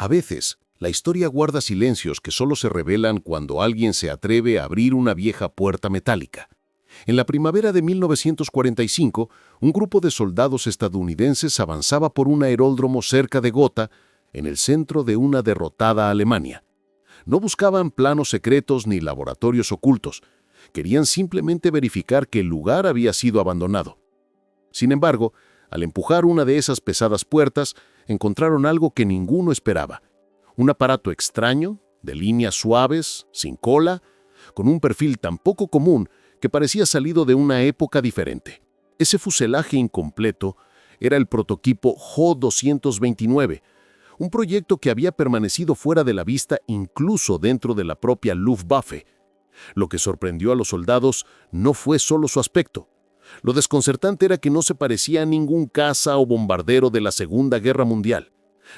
A veces, la historia guarda silencios que solo se revelan cuando alguien se atreve a abrir una vieja puerta metálica. En la primavera de 1945, un grupo de soldados estadounidenses avanzaba por un aeródromo cerca de Gotha, en el centro de una derrotada Alemania. No buscaban planos secretos ni laboratorios ocultos. Querían simplemente verificar que el lugar había sido abandonado. Sin embargo, al empujar una de esas pesadas puertas, encontraron algo que ninguno esperaba. Un aparato extraño, de líneas suaves, sin cola, con un perfil tan poco común que parecía salido de una época diferente. Ese fuselaje incompleto era el prototipo Jo-229, un proyecto que había permanecido fuera de la vista incluso dentro de la propia Luftwaffe. Lo que sorprendió a los soldados no fue solo su aspecto. Lo desconcertante era que no se parecía a ningún caza o bombardero de la Segunda Guerra Mundial.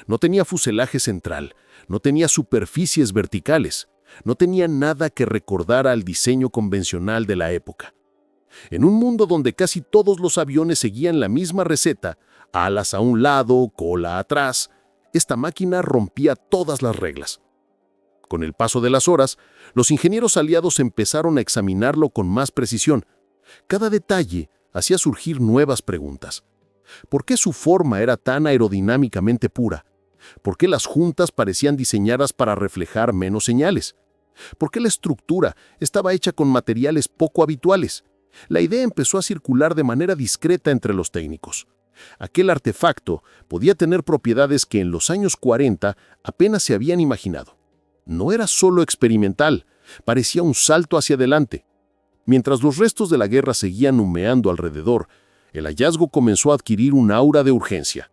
No tenía fuselaje central, no tenía superficies verticales, no tenía nada que recordara al diseño convencional de la época. En un mundo donde casi todos los aviones seguían la misma receta, alas a un lado, cola atrás, esta máquina rompía todas las reglas. Con el paso de las horas, los ingenieros aliados empezaron a examinarlo con más precisión. Cada detalle hacía surgir nuevas preguntas. ¿Por qué su forma era tan aerodinámicamente pura? ¿Por qué las juntas parecían diseñadas para reflejar menos señales? ¿Por qué la estructura estaba hecha con materiales poco habituales? La idea empezó a circular de manera discreta entre los técnicos. Aquel artefacto podía tener propiedades que en los años 40 apenas se habían imaginado. No era solo experimental, parecía un salto hacia adelante. Mientras los restos de la guerra seguían humeando alrededor, el hallazgo comenzó a adquirir un aura de urgencia.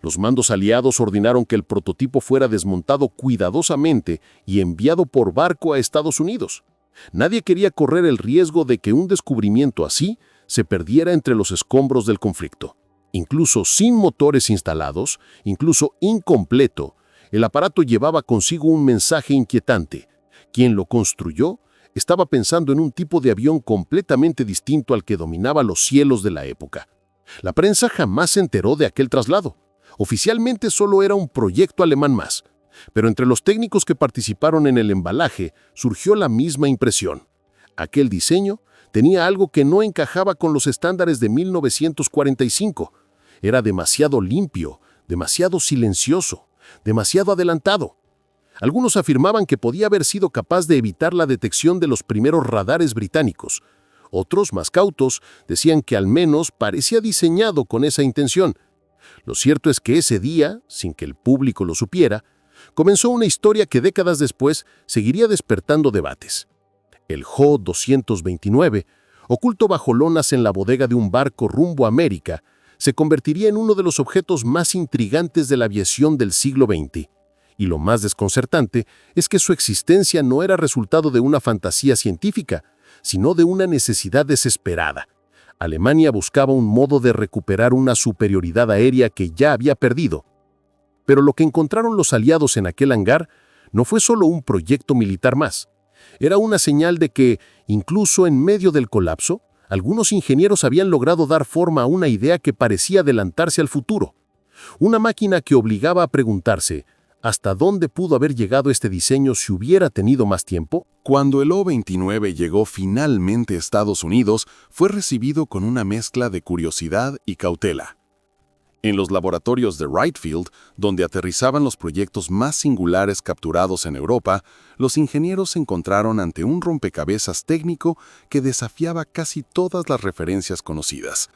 Los mandos aliados ordenaron que el prototipo fuera desmontado cuidadosamente y enviado por barco a Estados Unidos. Nadie quería correr el riesgo de que un descubrimiento así se perdiera entre los escombros del conflicto. Incluso sin motores instalados, incluso incompleto, el aparato llevaba consigo un mensaje inquietante. Quien lo construyó estaba pensando en un tipo de avión completamente distinto al que dominaba los cielos de la época. La prensa jamás se enteró de aquel traslado. Oficialmente solo era un proyecto alemán más, pero entre los técnicos que participaron en el embalaje surgió la misma impresión. Aquel diseño tenía algo que no encajaba con los estándares de 1945. Era demasiado limpio, demasiado silencioso, demasiado adelantado. Algunos afirmaban que podía haber sido capaz de evitar la detección de los primeros radares británicos. Otros, más cautos, decían que al menos parecía diseñado con esa intención. Lo cierto es que ese día, sin que el público lo supiera, comenzó una historia que décadas después seguiría despertando debates. El Jo-229, oculto bajo lonas en la bodega de un barco rumbo a América, se convertiría en uno de los objetos más intrigantes de la aviación del siglo XX. Y lo más desconcertante es que su existencia no era resultado de una fantasía científica, sino de una necesidad desesperada. Alemania buscaba un modo de recuperar una superioridad aérea que ya había perdido. Pero lo que encontraron los aliados en aquel hangar no fue solo un proyecto militar más. Era una señal de que, incluso en medio del colapso, algunos ingenieros habían logrado dar forma a una idea que parecía adelantarse al futuro. Una máquina que obligaba a preguntarse ¿hasta dónde pudo haber llegado este diseño si hubiera tenido más tiempo? Cuando el O-29 llegó finalmente a Estados Unidos, fue recibido con una mezcla de curiosidad y cautela. En los laboratorios de Wright Field, donde aterrizaban los proyectos más singulares capturados en Europa, los ingenieros se encontraron ante un rompecabezas técnico que desafiaba casi todas las referencias conocidas.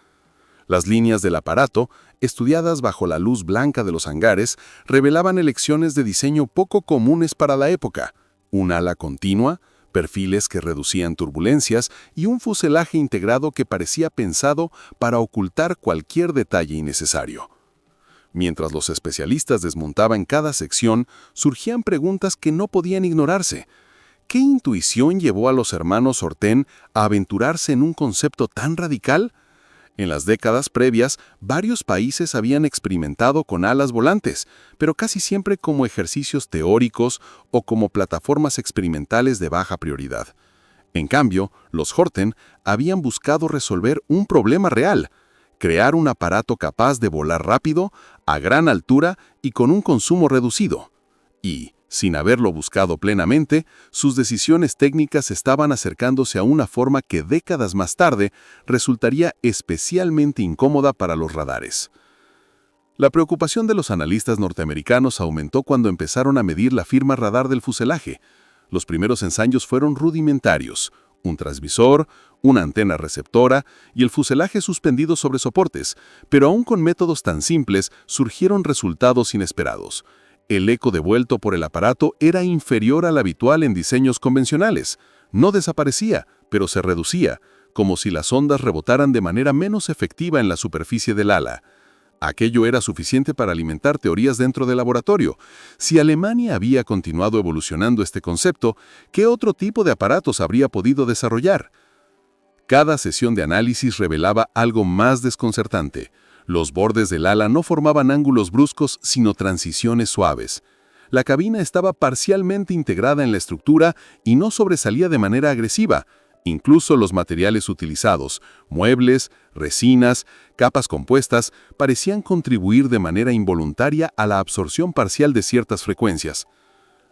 Las líneas del aparato, estudiadas bajo la luz blanca de los hangares, revelaban elecciones de diseño poco comunes para la época: un ala continua, perfiles que reducían turbulencias y un fuselaje integrado que parecía pensado para ocultar cualquier detalle innecesario. Mientras los especialistas desmontaban cada sección, surgían preguntas que no podían ignorarse. ¿Qué intuición llevó a los hermanos Horten a aventurarse en un concepto tan radical? En las décadas previas, varios países habían experimentado con alas volantes, pero casi siempre como ejercicios teóricos o como plataformas experimentales de baja prioridad. En cambio, los Horten habían buscado resolver un problema real: crear un aparato capaz de volar rápido, a gran altura y con un consumo reducido. Y, sin haberlo buscado plenamente, sus decisiones técnicas estaban acercándose a una forma que décadas más tarde resultaría especialmente incómoda para los radares. La preocupación de los analistas norteamericanos aumentó cuando empezaron a medir la firma radar del fuselaje. Los primeros ensayos fueron rudimentarios: un transmisor, una antena receptora y el fuselaje suspendido sobre soportes, pero aún con métodos tan simples surgieron resultados inesperados. El eco devuelto por el aparato era inferior al habitual en diseños convencionales. No desaparecía, pero se reducía, como si las ondas rebotaran de manera menos efectiva en la superficie del ala. Aquello era suficiente para alimentar teorías dentro del laboratorio. Si Alemania había continuado evolucionando este concepto, ¿qué otro tipo de aparatos habría podido desarrollar? Cada sesión de análisis revelaba algo más desconcertante. Los bordes del ala no formaban ángulos bruscos, sino transiciones suaves. La cabina estaba parcialmente integrada en la estructura y no sobresalía de manera agresiva. Incluso los materiales utilizados, muebles, resinas, capas compuestas, parecían contribuir de manera involuntaria a la absorción parcial de ciertas frecuencias.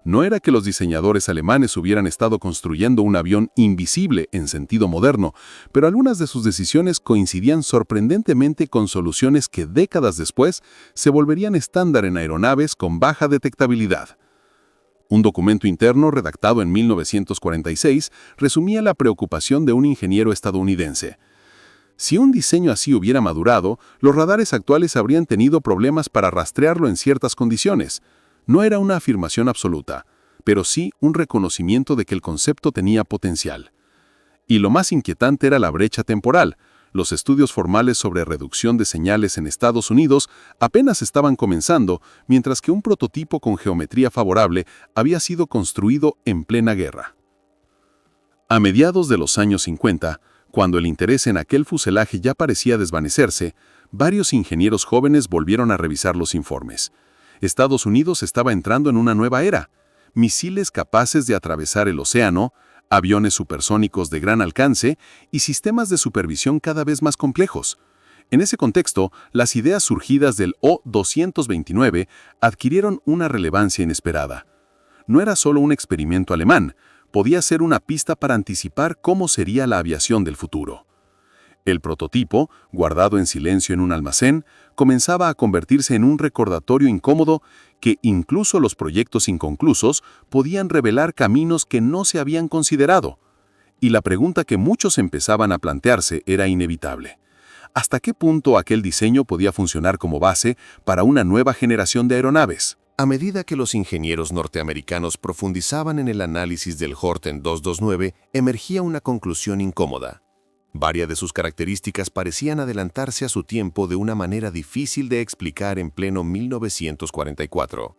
No era que los diseñadores alemanes hubieran estado construyendo un avión invisible en sentido moderno, pero algunas de sus decisiones coincidían sorprendentemente con soluciones que décadas después se volverían estándar en aeronaves con baja detectabilidad. Un documento interno redactado en 1946 resumía la preocupación de un ingeniero estadounidense. Si un diseño así hubiera madurado, los radares actuales habrían tenido problemas para rastrearlo en ciertas condiciones. No era una afirmación absoluta, pero sí un reconocimiento de que el concepto tenía potencial. Y lo más inquietante era la brecha temporal. Los estudios formales sobre reducción de señales en Estados Unidos apenas estaban comenzando, mientras que un prototipo con geometría favorable había sido construido en plena guerra. A mediados de los años 50, cuando el interés en aquel fuselaje ya parecía desvanecerse, varios ingenieros jóvenes volvieron a revisar los informes. Estados Unidos estaba entrando en una nueva era. Misiles capaces de atravesar el océano, aviones supersónicos de gran alcance y sistemas de supervisión cada vez más complejos. En ese contexto, las ideas surgidas del O-229 adquirieron una relevancia inesperada. No era solo un experimento alemán, podía ser una pista para anticipar cómo sería la aviación del futuro. El prototipo, guardado en silencio en un almacén, comenzaba a convertirse en un recordatorio incómodo que incluso los proyectos inconclusos podían revelar caminos que no se habían considerado. Y la pregunta que muchos empezaban a plantearse era inevitable: ¿hasta qué punto aquel diseño podía funcionar como base para una nueva generación de aeronaves? A medida que los ingenieros norteamericanos profundizaban en el análisis del Horten 229, emergía una conclusión incómoda. Varias de sus características parecían adelantarse a su tiempo de una manera difícil de explicar en pleno 1944.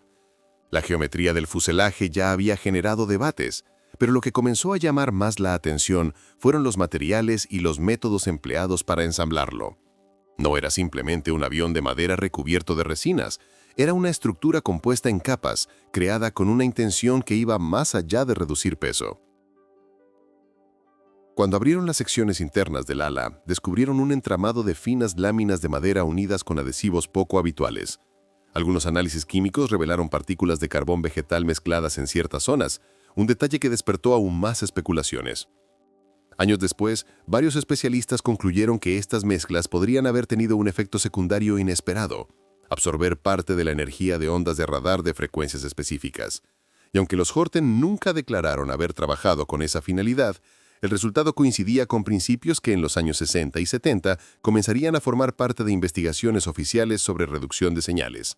La geometría del fuselaje ya había generado debates, pero lo que comenzó a llamar más la atención fueron los materiales y los métodos empleados para ensamblarlo. No era simplemente un avión de madera recubierto de resinas, era una estructura compuesta en capas, creada con una intención que iba más allá de reducir peso. Cuando abrieron las secciones internas del ala, descubrieron un entramado de finas láminas de madera unidas con adhesivos poco habituales. Algunos análisis químicos revelaron partículas de carbón vegetal mezcladas en ciertas zonas, un detalle que despertó aún más especulaciones. Años después, varios especialistas concluyeron que estas mezclas podrían haber tenido un efecto secundario inesperado: absorber parte de la energía de ondas de radar de frecuencias específicas. Y aunque los Horten nunca declararon haber trabajado con esa finalidad, el resultado coincidía con principios que en los años 60 y 70 comenzarían a formar parte de investigaciones oficiales sobre reducción de señales.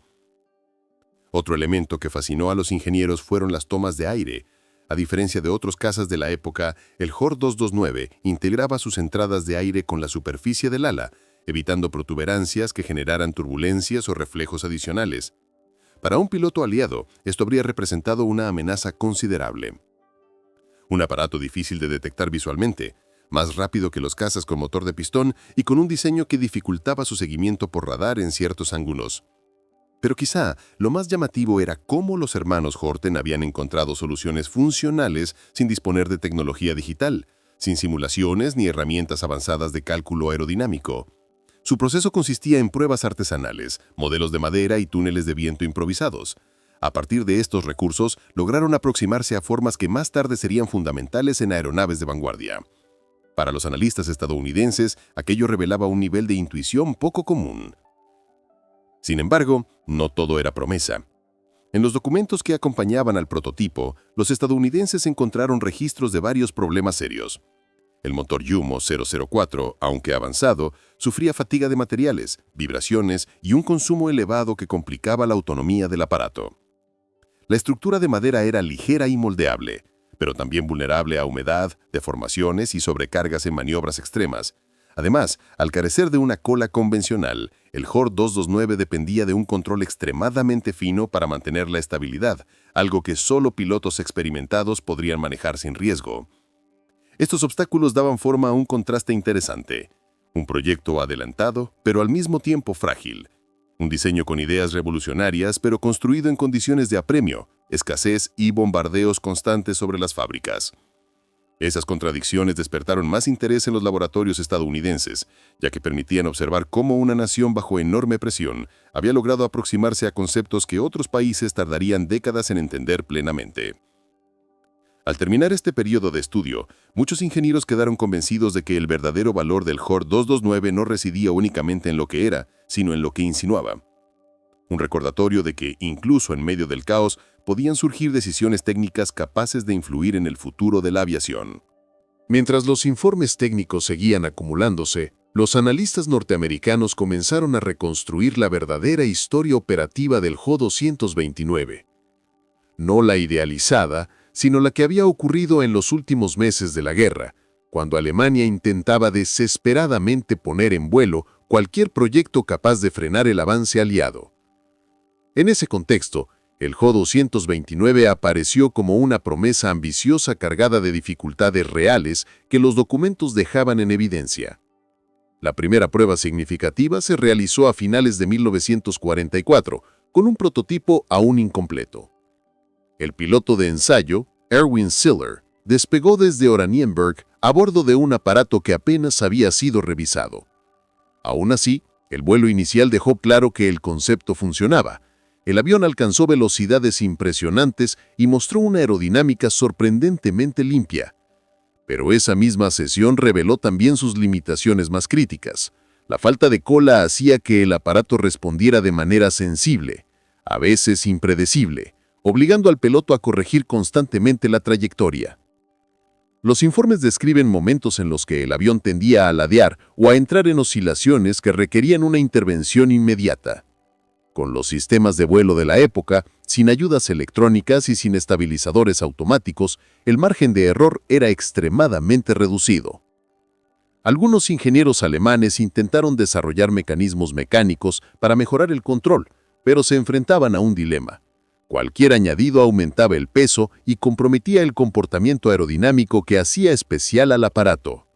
Otro elemento que fascinó a los ingenieros fueron las tomas de aire. A diferencia de otros cazas de la época, el HOR 229 integraba sus entradas de aire con la superficie del ala, evitando protuberancias que generaran turbulencias o reflejos adicionales. Para un piloto aliado, esto habría representado una amenaza considerable. Un aparato difícil de detectar visualmente, más rápido que los cazas con motor de pistón y con un diseño que dificultaba su seguimiento por radar en ciertos ángulos. Pero quizá lo más llamativo era cómo los hermanos Horten habían encontrado soluciones funcionales sin disponer de tecnología digital, sin simulaciones ni herramientas avanzadas de cálculo aerodinámico. Su proceso consistía en pruebas artesanales, modelos de madera y túneles de viento improvisados. A partir de estos recursos, lograron aproximarse a formas que más tarde serían fundamentales en aeronaves de vanguardia. Para los analistas estadounidenses, aquello revelaba un nivel de intuición poco común. Sin embargo, no todo era promesa. En los documentos que acompañaban al prototipo, los estadounidenses encontraron registros de varios problemas serios. El motor Yumo 004, aunque avanzado, sufría fatiga de materiales, vibraciones y un consumo elevado que complicaba la autonomía del aparato. La estructura de madera era ligera y moldeable, pero también vulnerable a humedad, deformaciones y sobrecargas en maniobras extremas. Además, al carecer de una cola convencional, el HOR 229 dependía de un control extremadamente fino para mantener la estabilidad, algo que solo pilotos experimentados podrían manejar sin riesgo. Estos obstáculos daban forma a un contraste interesante. Un proyecto adelantado, pero al mismo tiempo frágil. Un diseño con ideas revolucionarias, pero construido en condiciones de apremio, escasez y bombardeos constantes sobre las fábricas. Esas contradicciones despertaron más interés en los laboratorios estadounidenses, ya que permitían observar cómo una nación bajo enorme presión había logrado aproximarse a conceptos que otros países tardarían décadas en entender plenamente. Al terminar este periodo de estudio, muchos ingenieros quedaron convencidos de que el verdadero valor del HOR 229 no residía únicamente en lo que era, sino en lo que insinuaba. Un recordatorio de que, incluso en medio del caos, podían surgir decisiones técnicas capaces de influir en el futuro de la aviación. Mientras los informes técnicos seguían acumulándose, los analistas norteamericanos comenzaron a reconstruir la verdadera historia operativa del HO 229. No la idealizada, sino la que había ocurrido en los últimos meses de la guerra, cuando Alemania intentaba desesperadamente poner en vuelo cualquier proyecto capaz de frenar el avance aliado. En ese contexto, el HO 229 apareció como una promesa ambiciosa cargada de dificultades reales que los documentos dejaban en evidencia. La primera prueba significativa se realizó a finales de 1944, con un prototipo aún incompleto. El piloto de ensayo, Erwin Siller, despegó desde Oranienburg a bordo de un aparato que apenas había sido revisado. Aún así, el vuelo inicial dejó claro que el concepto funcionaba. El avión alcanzó velocidades impresionantes y mostró una aerodinámica sorprendentemente limpia. Pero esa misma sesión reveló también sus limitaciones más críticas. La falta de cola hacía que el aparato respondiera de manera sensible, a veces impredecible, obligando al piloto a corregir constantemente la trayectoria. Los informes describen momentos en los que el avión tendía a ladear o a entrar en oscilaciones que requerían una intervención inmediata. Con los sistemas de vuelo de la época, sin ayudas electrónicas y sin estabilizadores automáticos, el margen de error era extremadamente reducido. Algunos ingenieros alemanes intentaron desarrollar mecanismos mecánicos para mejorar el control, pero se enfrentaban a un dilema. Cualquier añadido aumentaba el peso y comprometía el comportamiento aerodinámico que hacía especial al aparato.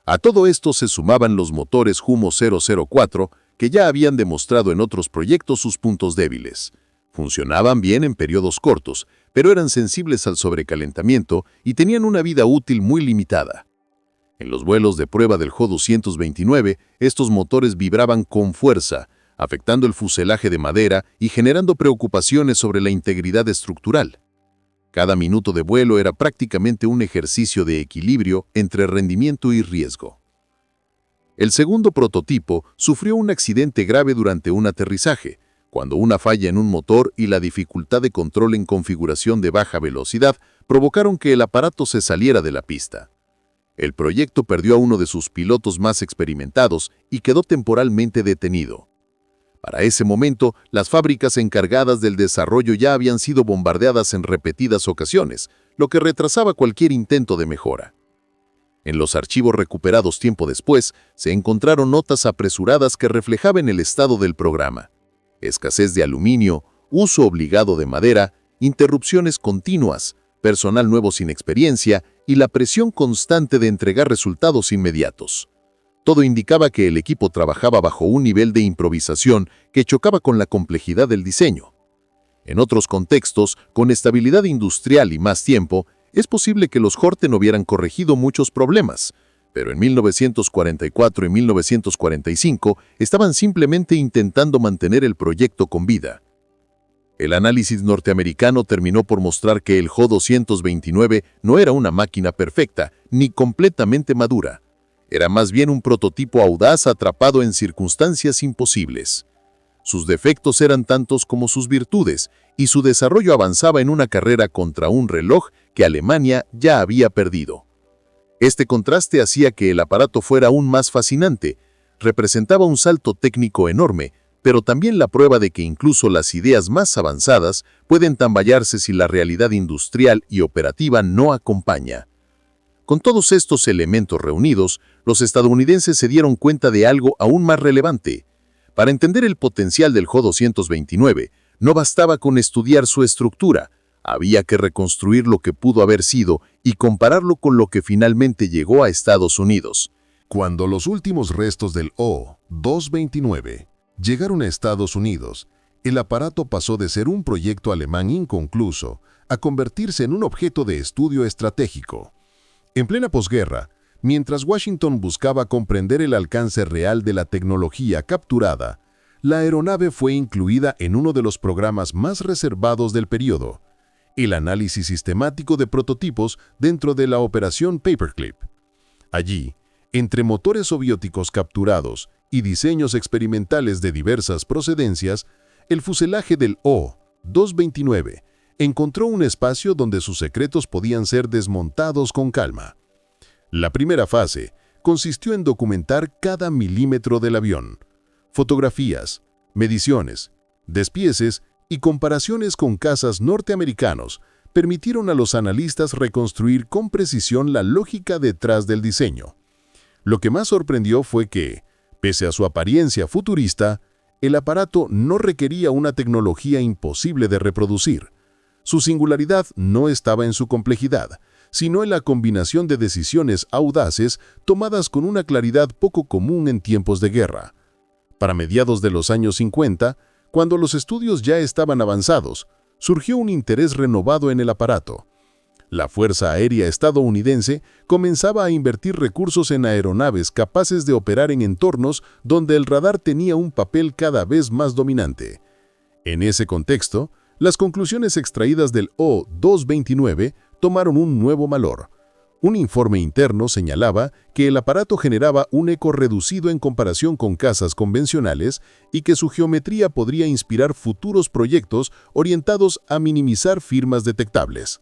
A todo esto se sumaban los motores Jumo 004, que ya habían demostrado en otros proyectos sus puntos débiles. Funcionaban bien en periodos cortos, pero eran sensibles al sobrecalentamiento y tenían una vida útil muy limitada. En los vuelos de prueba del HO 229, estos motores vibraban con fuerza, afectando el fuselaje de madera y generando preocupaciones sobre la integridad estructural. Cada minuto de vuelo era prácticamente un ejercicio de equilibrio entre rendimiento y riesgo. El segundo prototipo sufrió un accidente grave durante un aterrizaje, cuando una falla en un motor y la dificultad de control en configuración de baja velocidad provocaron que el aparato se saliera de la pista. El proyecto perdió a uno de sus pilotos más experimentados y quedó temporalmente detenido. Para ese momento, las fábricas encargadas del desarrollo ya habían sido bombardeadas en repetidas ocasiones, lo que retrasaba cualquier intento de mejora. En los archivos recuperados tiempo después, se encontraron notas apresuradas que reflejaban el estado del programa. Escasez de aluminio, uso obligado de madera, interrupciones continuas, personal nuevo sin experiencia y la presión constante de entregar resultados inmediatos. Todo indicaba que el equipo trabajaba bajo un nivel de improvisación que chocaba con la complejidad del diseño. En otros contextos, con estabilidad industrial y más tiempo, es posible que los Horten hubieran corregido muchos problemas, pero en 1944 y 1945 estaban simplemente intentando mantener el proyecto con vida. El análisis norteamericano terminó por mostrar que el Jo-229 no era una máquina perfecta ni completamente madura. Era más bien un prototipo audaz atrapado en circunstancias imposibles. Sus defectos eran tantos como sus virtudes, y su desarrollo avanzaba en una carrera contra un reloj que Alemania ya había perdido. Este contraste hacía que el aparato fuera aún más fascinante. Representaba un salto técnico enorme, pero también la prueba de que incluso las ideas más avanzadas pueden tamballarse si la realidad industrial y operativa no acompaña. Con todos estos elementos reunidos, los estadounidenses se dieron cuenta de algo aún más relevante. Para entender el potencial del Jo-229, no bastaba con estudiar su estructura, había que reconstruir lo que pudo haber sido y compararlo con lo que finalmente llegó a Estados Unidos. Cuando los últimos restos del O-229 llegaron a Estados Unidos, el aparato pasó de ser un proyecto alemán inconcluso a convertirse en un objeto de estudio estratégico. En plena posguerra, mientras Washington buscaba comprender el alcance real de la tecnología capturada, la aeronave fue incluida en uno de los programas más reservados del periodo, el análisis sistemático de prototipos dentro de la operación Paperclip. Allí, entre motores soviéticos capturados y diseños experimentales de diversas procedencias, el fuselaje del O-229 encontró un espacio donde sus secretos podían ser desmontados con calma. La primera fase consistió en documentar cada milímetro del avión. Fotografías, mediciones, despieces y comparaciones con cazas norteamericanos permitieron a los analistas reconstruir con precisión la lógica detrás del diseño. Lo que más sorprendió fue que, pese a su apariencia futurista, el aparato no requería una tecnología imposible de reproducir. Su singularidad no estaba en su complejidad, sino en la combinación de decisiones audaces tomadas con una claridad poco común en tiempos de guerra. Para mediados de los años 50, cuando los estudios ya estaban avanzados, surgió un interés renovado en el aparato. La Fuerza Aérea estadounidense comenzaba a invertir recursos en aeronaves capaces de operar en entornos donde el radar tenía un papel cada vez más dominante. En ese contexto, las conclusiones extraídas del O-229 tomaron un nuevo valor. Un informe interno señalaba que el aparato generaba un eco reducido en comparación con cazas convencionales y que su geometría podría inspirar futuros proyectos orientados a minimizar firmas detectables.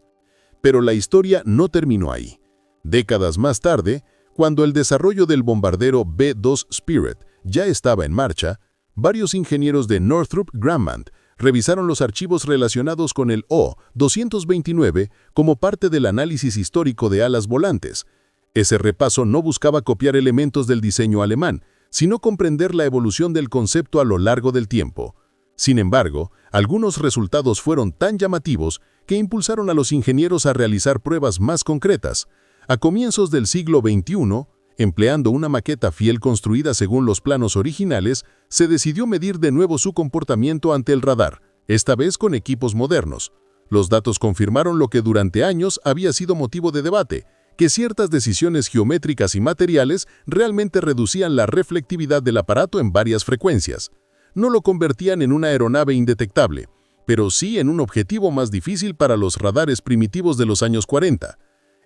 Pero la historia no terminó ahí. Décadas más tarde, cuando el desarrollo del bombardero B-2 Spirit ya estaba en marcha, varios ingenieros de Northrop Grumman revisaron los archivos relacionados con el O-229 como parte del análisis histórico de alas volantes. Ese repaso no buscaba copiar elementos del diseño alemán, sino comprender la evolución del concepto a lo largo del tiempo. Sin embargo, algunos resultados fueron tan llamativos que impulsaron a los ingenieros a realizar pruebas más concretas. A comienzos del siglo XXI, empleando una maqueta fiel construida según los planos originales, se decidió medir de nuevo su comportamiento ante el radar, esta vez con equipos modernos. Los datos confirmaron lo que durante años había sido motivo de debate, que ciertas decisiones geométricas y materiales realmente reducían la reflectividad del aparato en varias frecuencias. No lo convertían en una aeronave indetectable, pero sí en un objetivo más difícil para los radares primitivos de los años 40.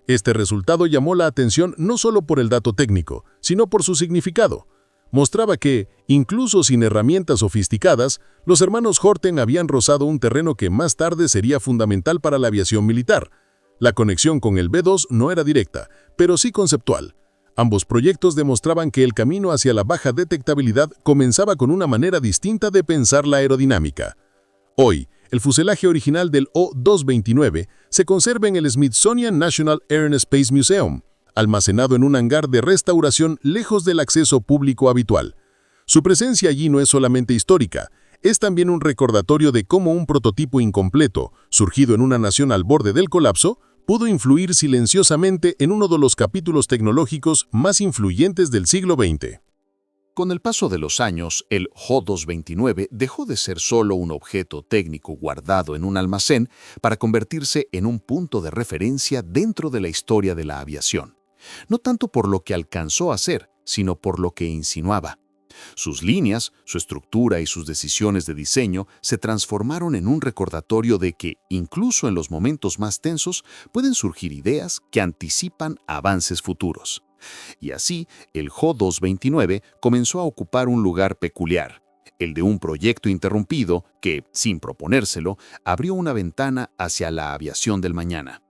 Este resultado llamó la atención no solo por el dato técnico, sino por su significado. Mostraba que, incluso sin herramientas sofisticadas, los hermanos Horten habían rozado un terreno que más tarde sería fundamental para la aviación militar. La conexión con el B-2 no era directa, pero sí conceptual. Ambos proyectos demostraban que el camino hacia la baja detectabilidad comenzaba con una manera distinta de pensar la aerodinámica. Hoy, el fuselaje original del O-229 se conserva en el Smithsonian National Air and Space Museum, almacenado en un hangar de restauración lejos del acceso público habitual. Su presencia allí no es solamente histórica, es también un recordatorio de cómo un prototipo incompleto, surgido en una nación al borde del colapso, pudo influir silenciosamente en uno de los capítulos tecnológicos más influyentes del siglo XX. Con el paso de los años, el Jo-229 dejó de ser solo un objeto técnico guardado en un almacén para convertirse en un punto de referencia dentro de la historia de la aviación. No tanto por lo que alcanzó a ser, sino por lo que insinuaba. Sus líneas, su estructura y sus decisiones de diseño se transformaron en un recordatorio de que, incluso en los momentos más tensos, pueden surgir ideas que anticipan avances futuros. Y así, el Jo-229 comenzó a ocupar un lugar peculiar, el de un proyecto interrumpido que, sin proponérselo, abrió una ventana hacia la aviación del mañana.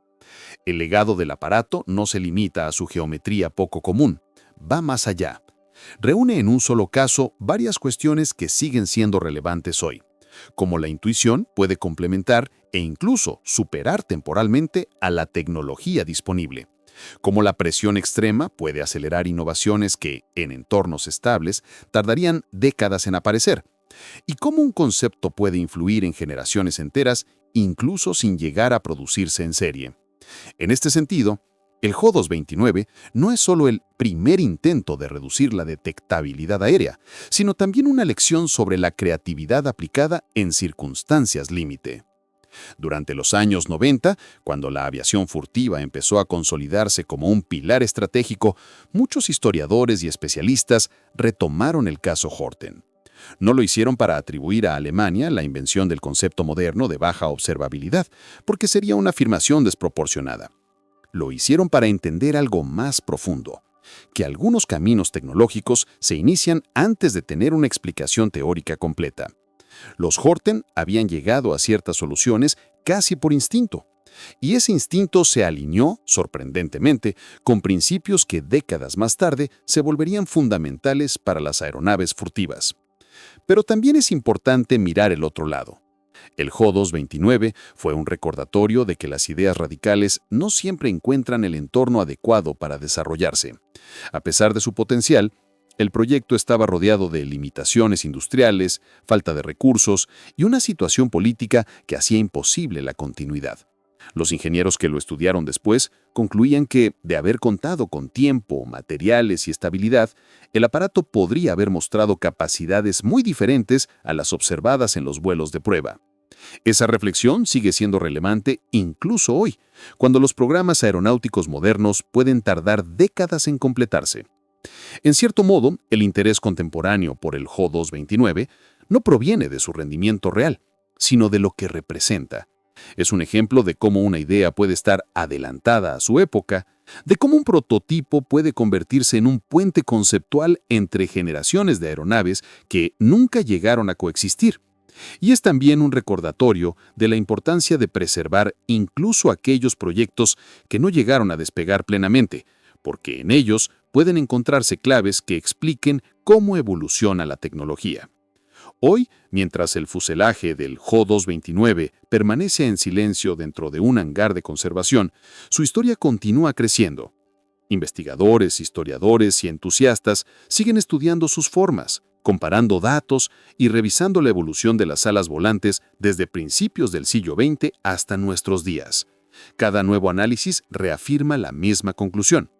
El legado del aparato no se limita a su geometría poco común, va más allá. Reúne en un solo caso varias cuestiones que siguen siendo relevantes hoy, como la intuición puede complementar e incluso superar temporalmente a la tecnología disponible, como la presión extrema puede acelerar innovaciones que, en entornos estables, tardarían décadas en aparecer, y cómo un concepto puede influir en generaciones enteras incluso sin llegar a producirse en serie. En este sentido, el Jo-229 no es solo el primer intento de reducir la detectabilidad aérea, sino también una lección sobre la creatividad aplicada en circunstancias límite. Durante los años 90, cuando la aviación furtiva empezó a consolidarse como un pilar estratégico, muchos historiadores y especialistas retomaron el caso Horten. No lo hicieron para atribuir a Alemania la invención del concepto moderno de baja observabilidad, porque sería una afirmación desproporcionada. Lo hicieron para entender algo más profundo, que algunos caminos tecnológicos se inician antes de tener una explicación teórica completa. Los Horten habían llegado a ciertas soluciones casi por instinto, y ese instinto se alineó, sorprendentemente, con principios que décadas más tarde se volverían fundamentales para las aeronaves furtivas. Pero también es importante mirar el otro lado. El Jo-229 fue un recordatorio de que las ideas radicales no siempre encuentran el entorno adecuado para desarrollarse. A pesar de su potencial, el proyecto estaba rodeado de limitaciones industriales, falta de recursos y una situación política que hacía imposible la continuidad. Los ingenieros que lo estudiaron después concluían que, de haber contado con tiempo, materiales y estabilidad, el aparato podría haber mostrado capacidades muy diferentes a las observadas en los vuelos de prueba. Esa reflexión sigue siendo relevante incluso hoy, cuando los programas aeronáuticos modernos pueden tardar décadas en completarse. En cierto modo, el interés contemporáneo por el Jo-229 no proviene de su rendimiento real, sino de lo que representa. Es un ejemplo de cómo una idea puede estar adelantada a su época, de cómo un prototipo puede convertirse en un puente conceptual entre generaciones de aeronaves que nunca llegaron a coexistir. Y es también un recordatorio de la importancia de preservar incluso aquellos proyectos que no llegaron a despegar plenamente, porque en ellos pueden encontrarse claves que expliquen cómo evoluciona la tecnología. Hoy, mientras el fuselaje del Jo-229 permanece en silencio dentro de un hangar de conservación, su historia continúa creciendo. Investigadores, historiadores y entusiastas siguen estudiando sus formas, comparando datos y revisando la evolución de las alas volantes desde principios del siglo XX hasta nuestros días. Cada nuevo análisis reafirma la misma conclusión.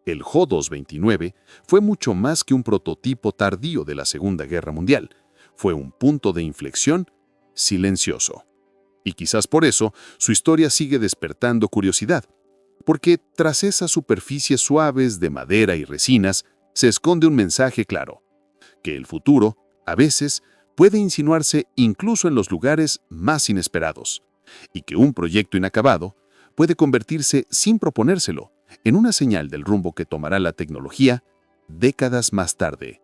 El Jo-229 fue mucho más que un prototipo tardío de la Segunda Guerra Mundial. Fue un punto de inflexión silencioso. Y quizás por eso su historia sigue despertando curiosidad, porque tras esas superficies suaves de madera y resinas se esconde un mensaje claro, que el futuro, a veces, puede insinuarse incluso en los lugares más inesperados, y que un proyecto inacabado puede convertirse, sin proponérselo, en una señal del rumbo que tomará la tecnología décadas más tarde.